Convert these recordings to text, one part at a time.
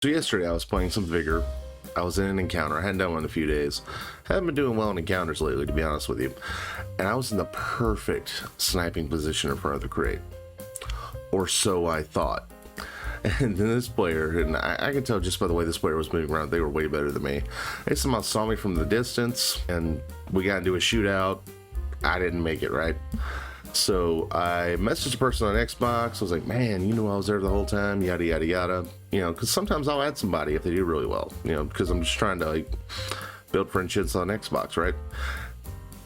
So yesterday I was playing some Vigor. I was in an encounter. I hadn't done one in a few days. Haven't been doing well in encounters lately, to be honest with you. And I was in the perfect sniping position in front of the crate. Or so I thought. And then this player, and I can tell just by the way this player was moving around, they were way better than me. They somehow saw me from the distance, and we got into a shootout. I didn't make it, right? So I messaged a person on Xbox. I was like, man, you know I was there the whole time, yada, yada, yada. You know, because sometimes I'll add somebody if they do really well, you know, because I'm just trying to, like, build friendships on Xbox, right?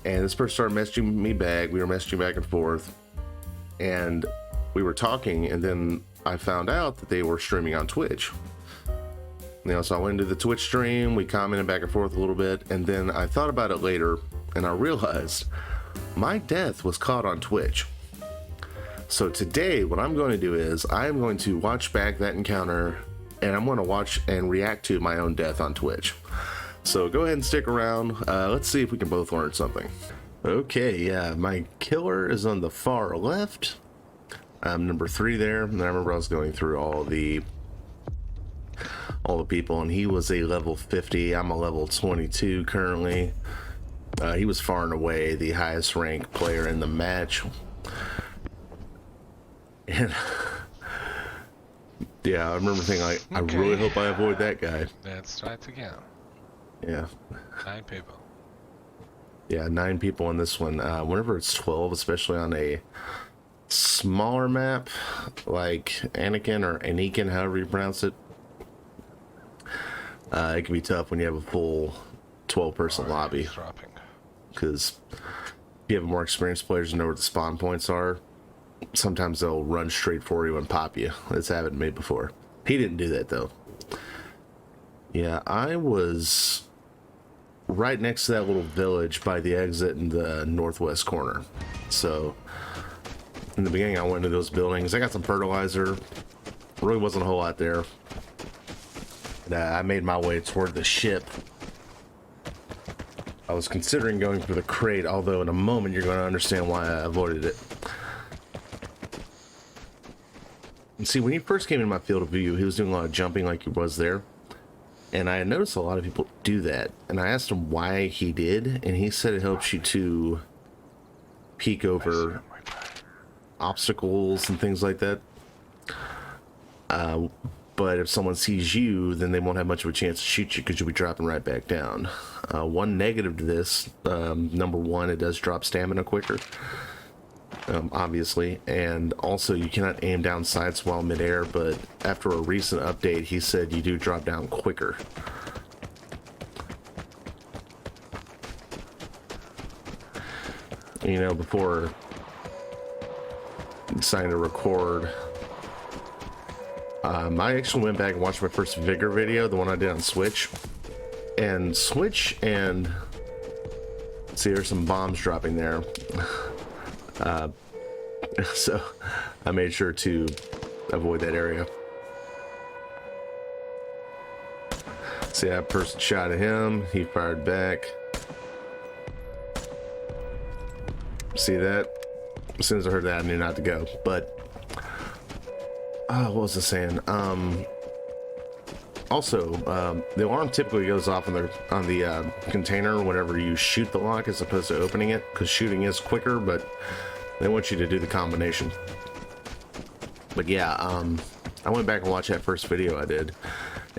And this person started messaging me back. We were messaging back and forth. And we were talking, and then I found out that they were streaming on Twitch. You know, so I went into the Twitch stream. We commented back and forth a little bit. And then I thought about it later, and I realized my death was caught on Twitch. So today what I'm going to do is I'm going to watch back that encounter, and I'm going to watch and react to my own death on Twitch. So go ahead and stick around. Let's see if we can both learn something. Okay, yeah, my killer is on the far left. Number 3 there. And I remember I was going through all the people, and he was a level 50. I'm a level 22 currently. He was far and away the highest ranked player in the match. And yeah, I remember thinking, like, okay, I really hope I avoid that guy. Let's try it again. Yeah. 9 people. Yeah, 9 people on this one. Whenever it's 12, especially on a smaller map, like Anakin or Anakin, however you pronounce it, it can be tough when you have a full 12-person lobby. Because if you have more experienced players and know where the spawn points are, sometimes they'll run straight for you and pop you. That's happened to me before. He didn't do that though. Yeah, I was right next to that little village by the exit in the northwest corner. So in the beginning I went into those buildings. I got some fertilizer. Really wasn't a whole lot there. And, I made my way toward the ship. I was considering going for the crate, although in a moment you're going to understand why I avoided it. And see, when he first came in my field of view, he was doing a lot of jumping like he was there. And I noticed a lot of people do that. And I asked him why he did, and he said it helps you to peek over obstacles and things like that. But if someone sees you, then they won't have much of a chance to shoot you because you'll be dropping right back down. One negative to this, number 1, it does drop stamina quicker, obviously. And also you cannot aim down sights while midair, but after a recent update, he said you do drop down quicker. You know, before deciding to record, I actually went back and watched my first Vigor video, the one I did on Switch. And Switch and... see, there's some bombs dropping there. So I made sure to avoid that area. See, that person shot at him. He fired back. See that? As soon as I heard that, I knew not to go. But what was I saying? Also, the alarm typically goes off on the container whenever you shoot the lock as opposed to opening it, because shooting is quicker, but they want you to do the combination. But yeah, I went back and watched that first video I did,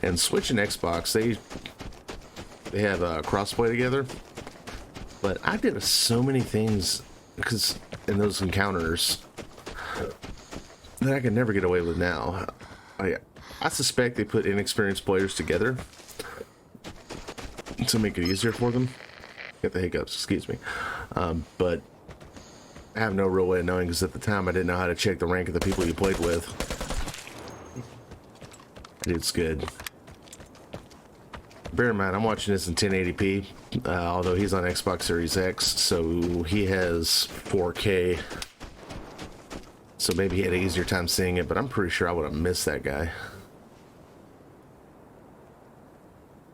and Switch and Xbox, they have crossplay together, but I did so many things because in those encounters that I could never get away with now. I suspect they put inexperienced players together to make it easier for them. Get the hiccups, excuse me. But I have no real way of knowing, because at the time I didn't know how to check the rank of the people you played with. It's good. Bear in mind, I'm watching this in 1080p, although he's on Xbox Series X, so he has 4K. So maybe he had an easier time seeing it, but I'm pretty sure I would have missed that guy.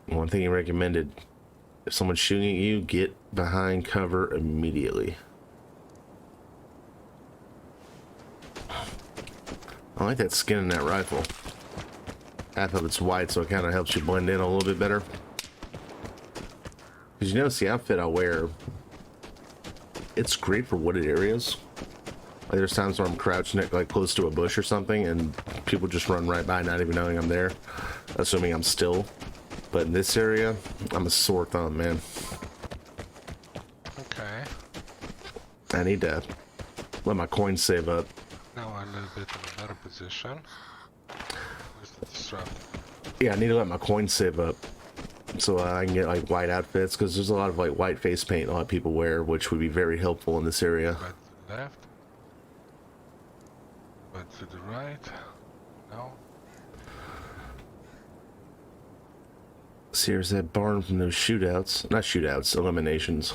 One thing he recommended, if someone's shooting at you, get behind cover immediately. I like that skin in that rifle. Half of it's white, so it kind of helps you blend in a little bit better. Because you notice the outfit I wear, it's great for wooded areas. Like there's times where I'm crouching it like close to a bush or something, and people just run right by, not even knowing I'm there, assuming I'm still. But in this area, I'm a sore thumb, man. Okay. I need to let my coins save up. Now I'm a little bit in a better position. Where's the disrupt? Yeah, I need to let my coins save up so I can get like white outfits, because there's a lot of like white face paint a lot of people wear, which would be very helpful in this area. But to the left. But to the right. No. See, here's that barn from those shootouts. Not shootouts, eliminations.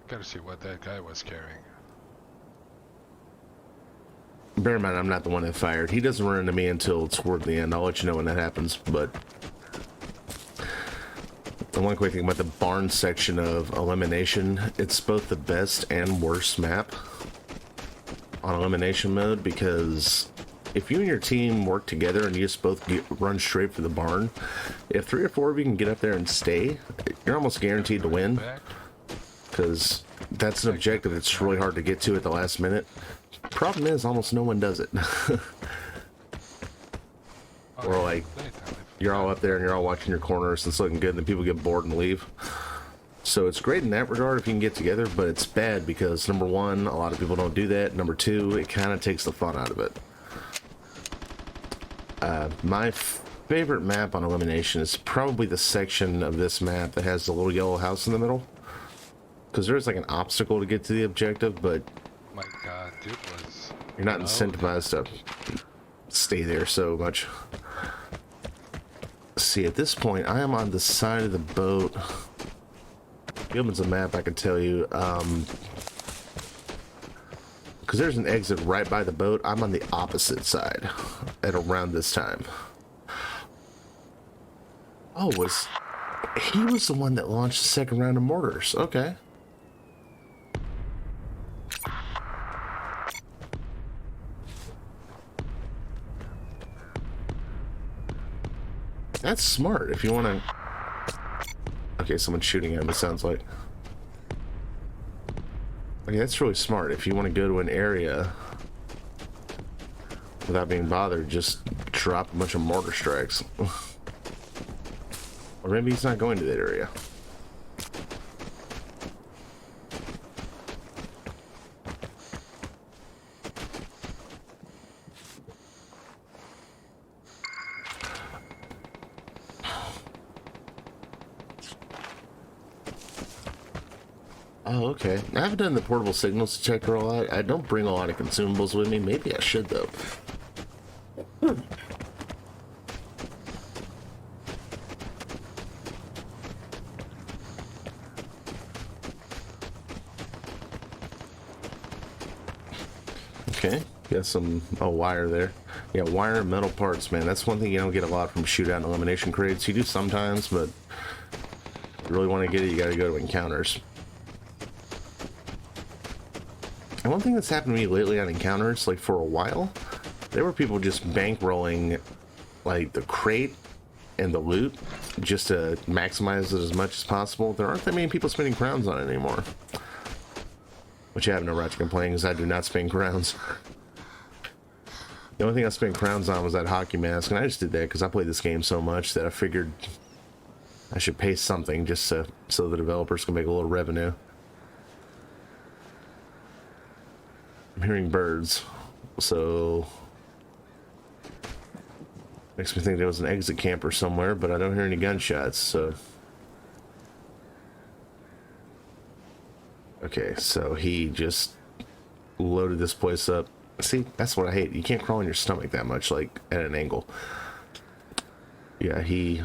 Gotta see what that guy was carrying. Bear in mind, I'm not the one that fired. He doesn't run into me until toward the end. I'll let you know when that happens, but... The one quick thing about the barn section of elimination, it's both the best and worst map on elimination mode, because if you and your team work together and you just both run straight for the barn, if 3 or 4 of you can get up there and stay, you're almost guaranteed to win, because that's an objective that's really hard to get to at the last minute. Problem is, almost no one does it. Or like, you're all up there and you're all watching your corners and it's looking good, and then people get bored and leave. So it's great in that regard if you can get together, but it's bad because, number one, a lot of people don't do that. Number two, it kind of takes the fun out of it. My favorite map on elimination is probably the section of this map that has the little yellow house in the middle, because there's like an obstacle to get to the objective, but My god, dude was... you're not incentivized to stay there so much. See, at this point, I am on the side of the boat. If he opens a map, I can tell you, because there's an exit right by the boat. I'm on the opposite side at around this time. Oh, he was the one that launched the second round of mortars. Okay. That's smart if you want to... Okay, someone's shooting at him, it sounds like. Okay, that's really smart. If you want to go to an area without being bothered, just drop a bunch of mortar strikes. Or maybe he's not going to that area. Oh, okay. I haven't done the portable signals detector a lot. I don't bring a lot of consumables with me. Maybe I should, though. Okay, got some wire there. Yeah, wire and metal parts, man. That's one thing you don't get a lot from shootout and elimination crates. You do sometimes, but if you really want to get it, you got to go to encounters. And one thing that's happened to me lately on encounters, like for a while, there were people just bankrolling like the crate and the loot just to maximize it as much as possible. There aren't that many people spending crowns on it anymore. Which I have no right to complain, because I do not spend crowns. The only thing I spent crowns on was that hockey mask, and I just did that because I played this game so much that I figured I should pay something just so the developers can make a little revenue. I'm hearing birds, so makes me think there was an exit camper somewhere, but I don't hear any gunshots, so. Okay, so he just loaded this place up. See, that's what I hate. You can't crawl on your stomach that much, like at an angle. Yeah, he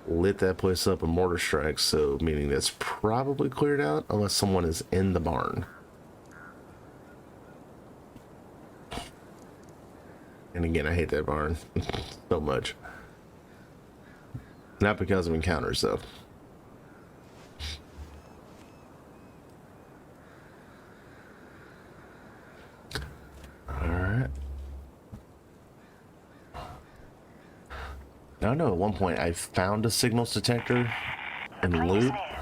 lit that place up with mortar strikes, so meaning that's probably cleared out unless someone is in the barn. And again, I hate that barn so much. Not because of encounters, though. I know at one point I found a signals detector and Planes loot. near.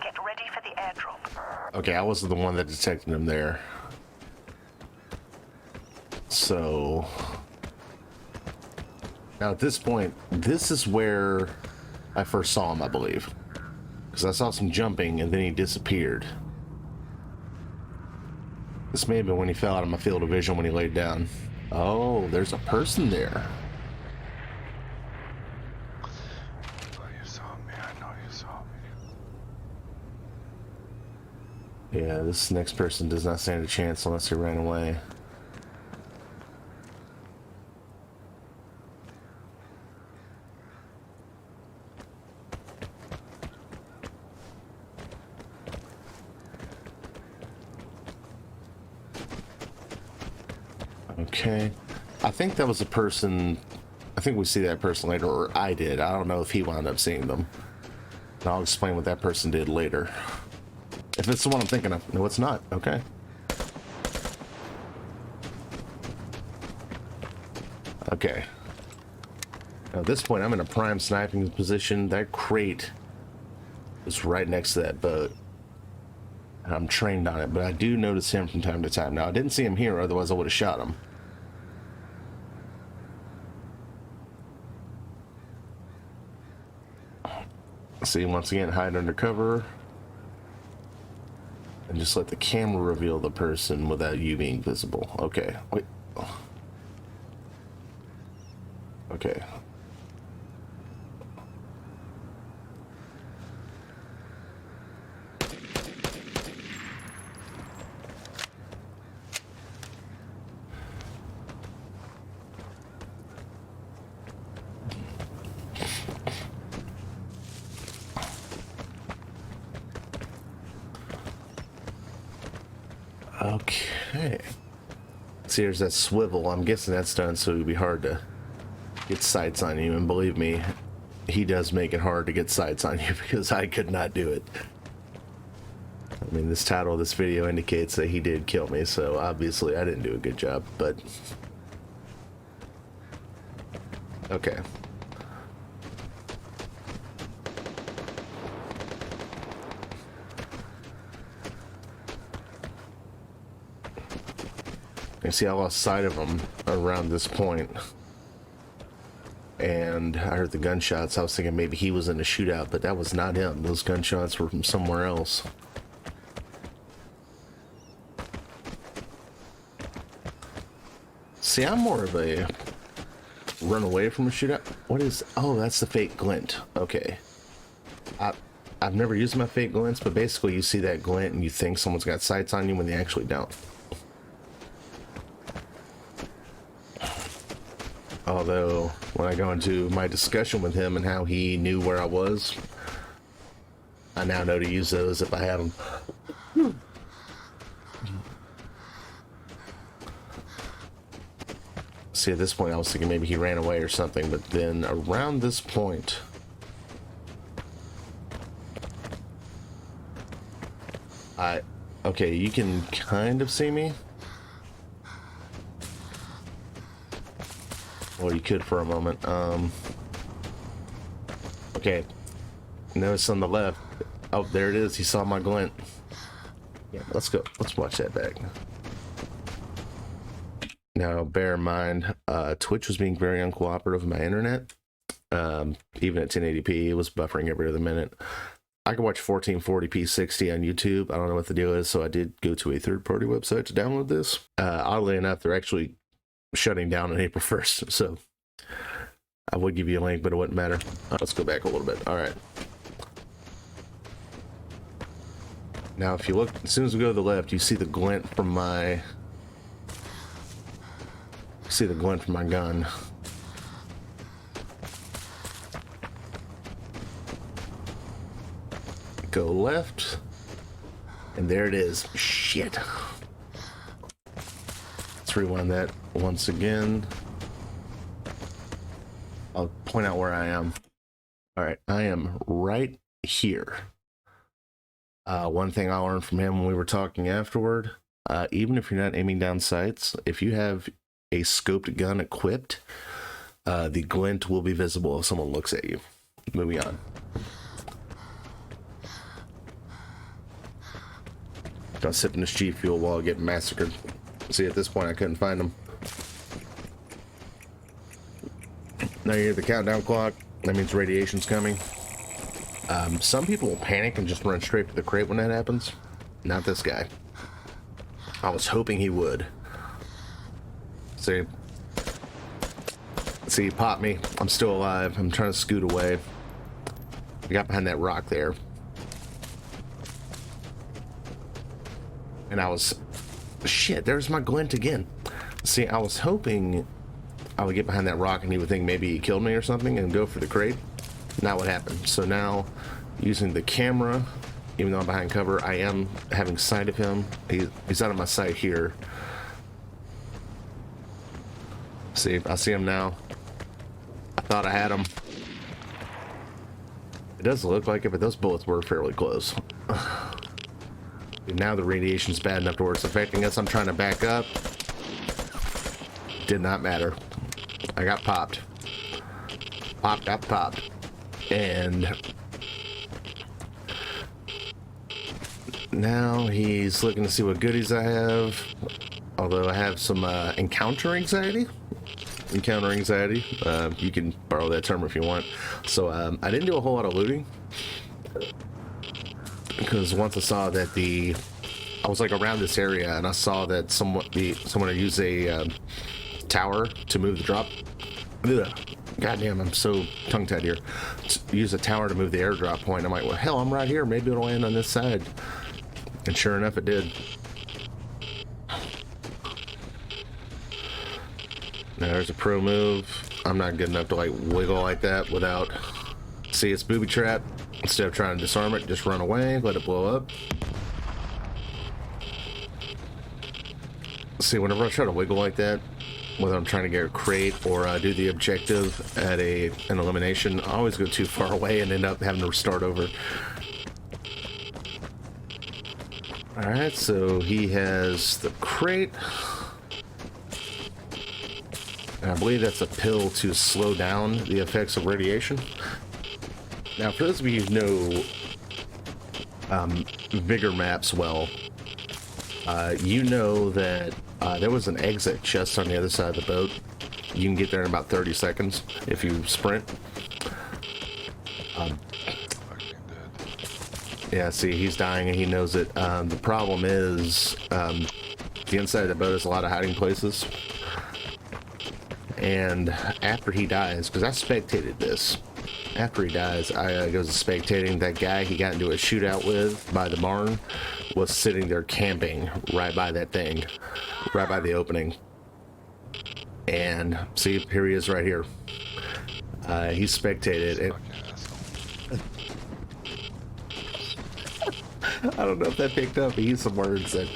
Get ready for the airdrop. Okay, I wasn't the one that detected him there. So now at this point, this is where I first saw him, I believe. Because I saw some jumping and then he disappeared. This may have been when he fell out of my field of vision when he laid down. Oh, there's a person there. I know you saw me. I know you saw me. Yeah, this next person does not stand a chance unless he ran away. Okay. I think that was a person. I think we see that person later, or I did. I don't know if he wound up seeing them. And I'll explain what that person did later. If it's the one I'm thinking of. No, it's not. Okay. Okay. Now, at this point, I'm in a prime sniping position. That crate is right next to that boat. And I'm trained on it, but I do notice him from time to time. Now, I didn't see him here, otherwise I would have shot him. See, once again, hide under cover. And just let the camera reveal the person without you being visible. Okay, wait. Okay. Okay. See, there's that swivel. I'm guessing that's done so it'd be hard to get sights on you. And believe me, he does make it hard to get sights on you because I could not do it. I mean, this title of this video indicates that he did kill me, so obviously I didn't do a good job, but... Okay. You see, I lost sight of him around this point. And I heard the gunshots. I was thinking maybe he was in a shootout, but that was not him. Those gunshots were from somewhere else. See, I'm more of a run away from a shootout. What is... Oh, that's the fake glint. Okay. I've never used my fake glints, but basically you see that glint and you think someone's got sights on you when they actually don't. Although, when I go into my discussion with him and how he knew where I was, I now know to use those if I have them. See, at this point I was thinking maybe he ran away or something, but then around this point... Okay, you can kind of see me. Well, you could for a moment. Okay. Notice on the left. Oh, there it is. He saw my glint. Yeah, let's go. Let's watch that back. Now, bear in mind, Twitch was being very uncooperative with my internet. Even at 1080p, it was buffering every other minute. I could watch 1440p 60 on YouTube. I don't know what the deal is, so I did go to a third-party website to download this. Oddly enough, they're actually shutting down on April 1st, so I would give you a link, but it wouldn't matter. Let's go back a little bit. All right. Now, if you look, as soon as we go to the left, you see the glint from my... See the glint from my gun. Go left, and there it is. Shit. Let's rewind that once again. I'll point out where I am. All right, I am right here. One thing I learned from him when we were talking afterward, even if you're not aiming down sights, if you have a scoped gun equipped, the glint will be visible if someone looks at you. Moving on. Don't sip in this G fuel while I get massacred. See, at this point, I couldn't find them. Now you hear the countdown clock. That means radiation's coming. Some people will panic and just run straight to the crate when that happens. Not this guy. I was hoping he would. See, he popped me. I'm still alive. I'm trying to scoot away. I got behind that rock there. And I was... Shit, there's my glint again. See, I was hoping I would get behind that rock and he would think maybe he killed me or something and go for the crate. Not what happened. So now, using the camera, even though I'm behind cover, I am having sight of him. He's out of my sight here. See, I see him now. I thought I had him. It doesn't look like it, but those bullets were fairly close. Now the radiation's bad enough to where it's affecting us. I'm trying to back up. Did not matter. I got popped. Got popped. And now he's looking to see what goodies I have. Although I have some encounter anxiety. You can borrow that term if you want. So I didn't do a whole lot of looting. Because once I saw that I was like around this area and I saw that someone had used a tower to move the drop. Ugh. Goddamn, I'm so tongue-tied here. Use a tower to move the airdrop point. I'm like, well, hell, I'm right here. Maybe it'll land on this side. And sure enough, it did. Now there's a pro move. I'm not good enough to like wiggle like that without... See, it's booby trap. Instead of trying to disarm it, just run away, let it blow up. See, whenever I try to wiggle like that, whether I'm trying to get a crate or do the objective at an elimination, I always go too far away and end up having to start over. Alright, so he has the crate. And I believe that's a pill to slow down the effects of radiation. Now, for those of you who know Vigor maps well, you know that there was an exit just on the other side of the boat. You can get there in about 30 seconds if you sprint. Yeah, see, he's dying and he knows it. The problem is the inside of the boat has a lot of hiding places. And after he dies, because I spectated this, after he dies, I goes to spectating. That guy he got into a shootout with by the barn was sitting there camping right by that thing, right by the opening. And see, here he is right here. He spectated it. I don't know if that picked up. He used some words that...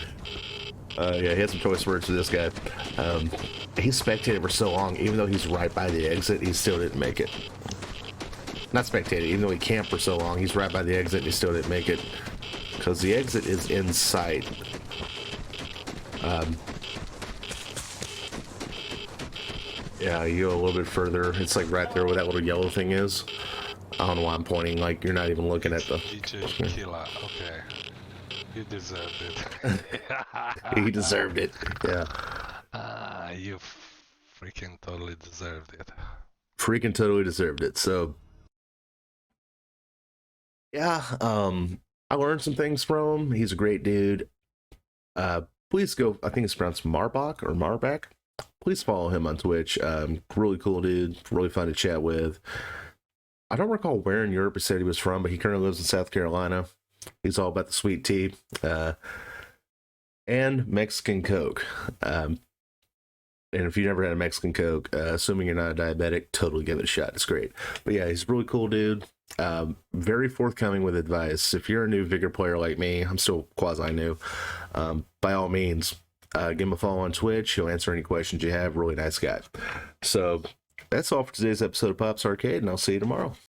yeah, he had some choice words for this guy. He spectated for so long, even though he's right by the exit, he still didn't make it. Not spectated, even though he camped for so long, he's right by the exit and he still didn't make it. Because the exit is in sight. Yeah, you go a little bit further. It's like right there where that little yellow thing is. I don't know why I'm pointing, like you're not even looking at the... DJ Killer, okay. You deserved it. He deserved it, yeah. You freaking totally deserved it. Freaking totally deserved it. So, yeah, I learned some things from him. He's a great dude. Please go, I think it's pronounced MarrBac or MarrBac. Please follow him on Twitch. Really cool dude, really fun to chat with. I don't recall where in Europe he said he was from, but he currently lives in South Carolina. He's all about the sweet tea and Mexican Coke. And if you never had a Mexican Coke, assuming you're not a diabetic, totally give it a shot. It's great. But yeah, he's a really cool dude. Very forthcoming with advice. If you're a new Vigor player like me, I'm still quasi-new, by all means, give him a follow on Twitch. He'll answer any questions you have. Really nice guy. So that's all for today's episode of Pop's Arcade, and I'll see you tomorrow.